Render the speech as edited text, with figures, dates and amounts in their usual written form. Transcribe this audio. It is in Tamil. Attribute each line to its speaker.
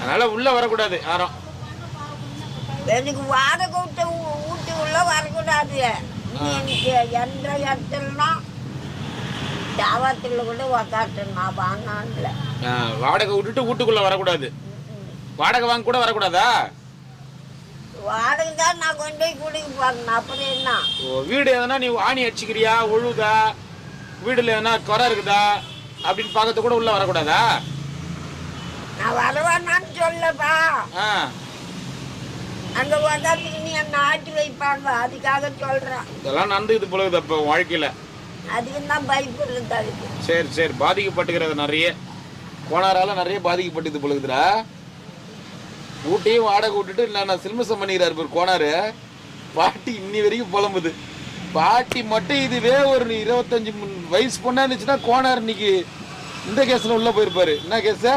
Speaker 1: அதனால உள்ள வரக்கூடாது யாரும்.
Speaker 2: எனக்கு வாடகை ஊட்டி உள்ள வரக்கூடாது. எனக்கு எந்த இடத்துலனா தாவத்தில் கூட உக்காட்டேன் நான் வாங்கினான்ல.
Speaker 1: வாடகை விட்டுட்டு வீட்டுக்குள்ள வரக்கூடாது. வாடகை வாங்க கூட வரக்கூடாதா?
Speaker 2: வாடகை தான் நான் கொண்டு போய் குடிக்க போறேன். அப்புறம் என்ன?
Speaker 1: வீடு எதனா நீ ஆணி அடிச்சுக்கிறியா, ஒழுதா, வீடுல எதனா குறை இருக்குதா அப்படின்னு பார்க்கறது கூட உள்ள வரக்கூடாதா?
Speaker 2: நான் வரவானான்னு சொல்லப்பா. அங்க வந்தாத்துக்கு நீ என்ன ஆட்டி வைப்பாங்க, அதுக்காக சொல்றேன்.
Speaker 1: இதெல்லாம் நடந்துக்குது போலகுது அப்ப வாழ்க்கையில.
Speaker 2: அதுக்கு தான் பயப்படுறது. அதுக்கு
Speaker 1: சரி சரி, பாதிக்கப்பட்டுக்கிறது நிறைய. கோனாரால நிறைய பாதிக்கப்பட்டது போலகுதுடா. ஊட்டியும் வாடகை விட்டுட்டு நான் சில்மசம் பண்ணிக்கிறாரு பேர் கோனாரு. பாட்டி இன்னி வரைக்கும் புலம்புது. பாட்டி மட்டும் இதுவே ஒரு 25 வயசு பொண்ணா இருந்துச்சுன்னா கோனார் இன்னைக்கு இந்த கேஸ்ல உள்ள போயிருப்பாரு. என்ன கேஸ்?